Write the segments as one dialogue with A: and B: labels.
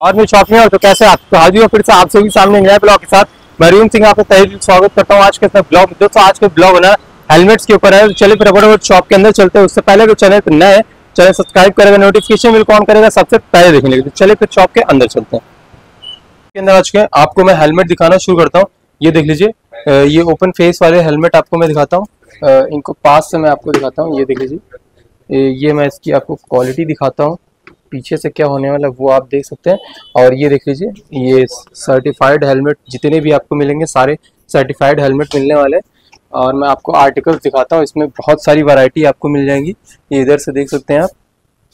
A: और मैं शॉप में। और तो कैसे आप तो हाजिर हो फिर से आप सभी सामने नए ब्लॉग के साथ। मरीम सिंह आपका तहे दिल स्वागत करता हूँ आज के ब्लॉग। दोस्तों आज के ब्लॉग है ना हेलमेट्स के ऊपर है। तो चलिए फिर फटाफट शॉप के अंदर चलते हैं। उससे पहले तो चैनल पर नए चैनल सब्सक्राइब करेगा, नोटिफिकेशन बिल ऑन करेगा, सबसे पहले देखने लगे। तो चलिए फिर शॉप के अंदर चलते हैं। के अंदर आ चुके हैं, आपको मैं हेलमेट दिखाना शुरू करता हूँ। ये देख लीजिए, ये ओपन फेस वाले हेलमेट आपको मैं दिखाता हूँ। इनको पास से मैं आपको दिखाता हूँ। ये देख लीजिए, ये मैं इसकी आपको क्वालिटी दिखाता हूँ, पीछे से क्या होने वाला है वो आप देख सकते हैं। और ये देख लीजिए, ये सर्टिफाइड हेलमेट जितने भी आपको मिलेंगे सारे सर्टिफाइड हेलमेट मिलने वाले हैं। और मैं आपको आर्टिकल्स दिखाता हूँ, इसमें बहुत सारी वैरायटी आपको मिल जाएंगी। ये इधर से देख सकते हैं आप,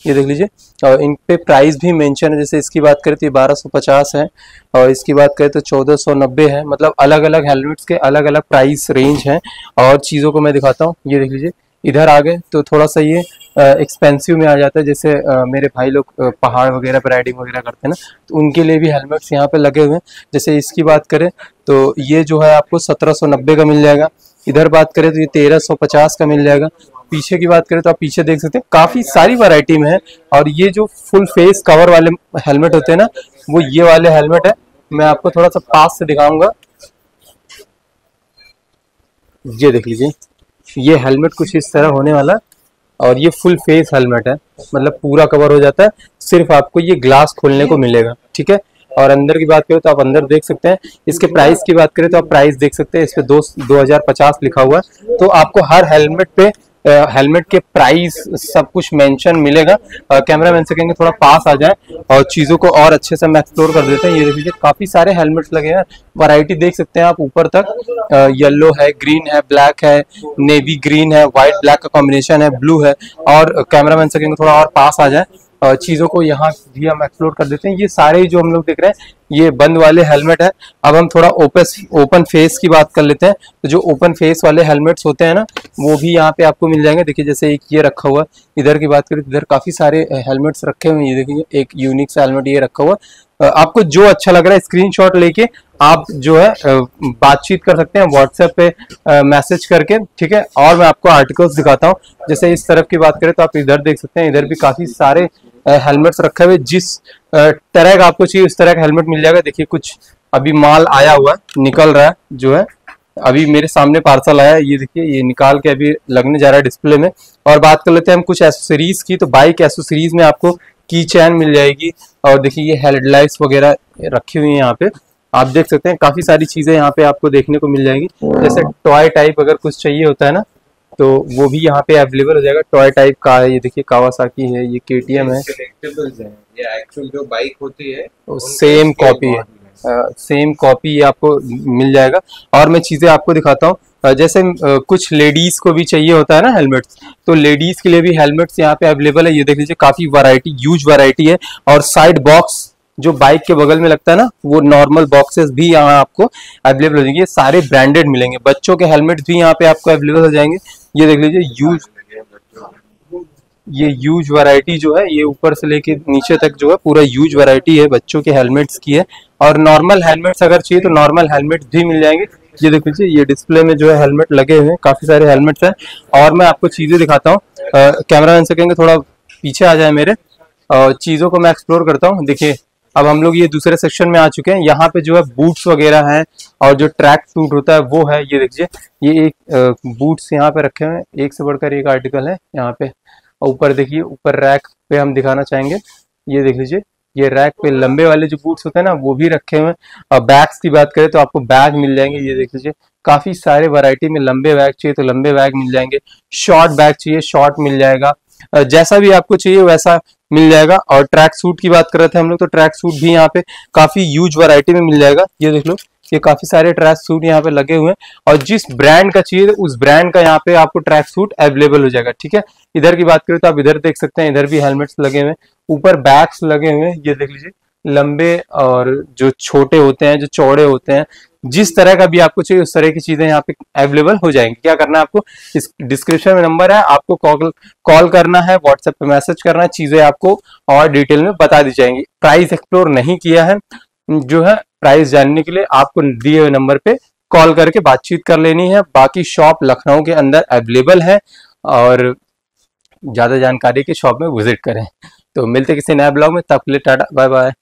A: ये देख लीजिए। और इन पे प्राइस भी मेंशन है। जैसे इसकी बात करें तो ये 1250 है, और इसकी बात करें तो 1490 है। मतलब अलग अलग हेलमेट्स के अलग अलग प्राइस रेंज हैं। और चीज़ों को मैं दिखाता हूँ। ये देख लीजिए, इधर आ गए तो थोड़ा सा ये एक्सपेंसिव में आ जाता है। जैसे मेरे भाई लोग पहाड़ वगैरह पर राइडिंग वगैरह करते हैं ना, तो उनके लिए भी हेलमेट्स यहाँ पे लगे हुए हैं। जैसे इसकी बात करें तो ये जो है आपको 1790 का मिल जाएगा। इधर बात करें तो ये 1350 का मिल जाएगा। पीछे की बात करें तो आप पीछे देख सकते हैं काफी सारी वैरायटी में है। और ये जो फुल फेस कवर वाले हेलमेट होते हैं ना, वो ये वाले हेलमेट है। मैं आपको थोड़ा सा पास से दिखाऊंगा। ये देख लीजिए, ये हेलमेट कुछ इस तरह होने वाला। और ये फुल फेस हेलमेट है, मतलब पूरा कवर हो जाता है। सिर्फ आपको ये ग्लास खोलने को मिलेगा, ठीक है। और अंदर की बात करें तो आप अंदर देख सकते हैं। इसके प्राइस की बात करें तो आप प्राइस देख सकते हैं, इस पे 2050 लिखा हुआ है। तो आपको हर हेलमेट पे हेलमेट के प्राइस सब कुछ मेंशन मिलेगा। कैमरामैन से कहेंगे थोड़ा पास आ जाए और चीज़ों को और अच्छे से हम एक्सप्लोर कर देते हैं। ये देखिए काफ़ी सारे हेलमेट्स लगे हैं, वैरायटी देख सकते हैं आप ऊपर तक। येलो है, ग्रीन है, ब्लैक है, नेवी ग्रीन है, व्हाइट ब्लैक का कॉम्बिनेशन है, ब्लू है। और कैमरामैन से कहेंगे थोड़ा और पास आ जाए, चीज़ों को यहाँ भी हम एक्सप्लोर कर देते हैं। ये सारे जो हम लोग देख रहे हैं ये बंद वाले हेलमेट है। अब हम थोड़ा ओपन फेस की बात कर लेते हैं। तो जो ओपन फेस वाले हेलमेट्स होते हैं ना, वो भी यहाँ पे आपको मिल जाएंगे। देखिए जैसे एक ये रखा हुआ, इधर की बात करें तो इधर काफ़ी सारे हेलमेट्स रखे हुए हैं। ये देखिए एक यूनिक सा हेलमेट ये रखा हुआ। आपको जो अच्छा लग रहा है स्क्रीनशॉट लेके आप जो है बातचीत कर सकते हैं व्हाट्सएप पे मैसेज करके, ठीक है। और मैं आपको आर्टिकल्स दिखाता हूँ। जैसे इस तरफ की बात करें तो आप इधर देख सकते हैं, इधर भी काफ़ी सारे हेलमेट्स रखे हुए। जिस तरह का आपको चाहिए उस तरह का हेलमेट मिल जाएगा। देखिए कुछ अभी माल आया हुआ निकल रहा है, जो है अभी मेरे सामने पार्सल आया है। ये देखिए, ये निकाल के अभी लगने जा रहा है डिस्प्ले में। और बात कर लेते हैं हम कुछ एसेसरीज की। तो बाइक एसेसरीज में आपको की चैन मिल जाएगी। और देखिए ये हेडलाइट्स वगैरह रखी हुई है यहाँ पे, आप देख सकते हैं। काफी सारी चीजें यहाँ पे आपको देखने को मिल जाएंगी। जैसे टॉय टाइप अगर कुछ चाहिए होता है ना, तो वो भी यहाँ पे अवेलेबल हो जाएगा। टॉय टाइप का है, ये देखिए कावासाकी है, ये केटीएम है।
B: ये एक्चुअल जो बाइक होती है
A: सेम कॉपी है, सेम कॉपी आपको मिल जाएगा। और मैं चीजें आपको दिखाता हूँ। जैसे कुछ लेडीज को भी चाहिए होता है ना हेलमेट्स, तो लेडीज के लिए भी हेलमेट्स यहाँ पे अवेलेबल है। ये देख लीजिए काफी वैरायटी, ह्यूज वैरायटी है। और साइड बॉक्स जो बाइक के बगल में लगता है ना, वो नॉर्मल बॉक्सेस भी यहाँ आपको अवेलेबल हो जाएंगे। सारे ब्रांडेड मिलेंगे। बच्चों के हेलमेट्स भी यहाँ पे आपको अवेलेबल हो जाएंगे। ये देख लीजिए ये यूज वैरायटी जो है, ये ऊपर से लेके नीचे तक जो है पूरा यूज वैरायटी है, बच्चों के हेलमेट्स की है। और नॉर्मल हेलमेट्स अगर चाहिए तो नॉर्मल हेलमेट भी मिल जाएंगे। ये देख लीजिए, ये डिस्प्ले में जो है हेलमेट लगे हुए हैं, काफी सारे हेलमेट्स हैं। और मैं आपको चीजें दिखाता हूँ। कैमरामैन से कहेंगे थोड़ा पीछे आ जाए मेरे, और चीजों को मैं एक्सप्लोर करता हूँ। देखिए अब हम लोग ये दूसरे सेक्शन में आ चुके हैं। यहाँ पे जो है बूट्स वगैरह हैं, और जो ट्रैक सूट होता है वो है। ये देखिए, ये एक बूट्स यहाँ पे रखे हुए हैं, एक से बढ़कर एक आर्टिकल है यहाँ पे। ऊपर देखिए, ऊपर रैक पे हम दिखाना चाहेंगे। ये देख लीजिए, ये रैक पे लंबे वाले जो बूट्स होते हैं ना, वो भी रखे हुए हैं। और बैग्स की बात करें तो आपको बैग मिल जाएंगे। ये देख लीजिए, काफी सारे वैरायटी में लंबे बैग चाहिए तो लंबे बैग मिल जाएंगे, शॉर्ट बैग चाहिए शॉर्ट मिल जाएगा। जैसा भी आपको चाहिए वैसा मिल जाएगा। और ट्रैक सूट की बात कर रहे थे हम लोग, तो ट्रैक सूट भी यहाँ पे काफी ह्यूज वैरायटी में मिल जाएगा। ये देख लो, ये काफी सारे ट्रैक सूट यहाँ पे लगे हुए हैं। और जिस ब्रांड का चाहिए उस ब्रांड का यहाँ पे आपको ट्रैक सूट अवेलेबल हो जाएगा, ठीक है। इधर की बात करें तो आप इधर देख सकते हैं, इधर भी हेलमेट्स लगे हुए हैं, ऊपर बैग्स लगे हुए हैं। ये देख लीजिए, लंबे और जो छोटे होते हैं, जो चौड़े होते हैं, जिस तरह का भी आपको चाहिए उस तरह की चीजें यहाँ पे अवेलेबल हो जाएंगी। क्या करना है आपको, इस डिस्क्रिप्शन में नंबर है, आपको कॉल करना है, व्हाट्सएप पे मैसेज करना है, चीजें आपको और डिटेल में बता दी जाएंगी। प्राइस एक्सप्लोर नहीं किया है, जो है प्राइस जानने के लिए आपको दिए हुए नंबर पे कॉल करके बातचीत कर लेनी है। बाकी शॉप लखनऊ के अंदर अवेलेबल है, और ज्यादा जानकारी के शॉप में विजिट करें। तो मिलते किसी नए ब्लॉग में, तब के लिए टाटा बाय बाय।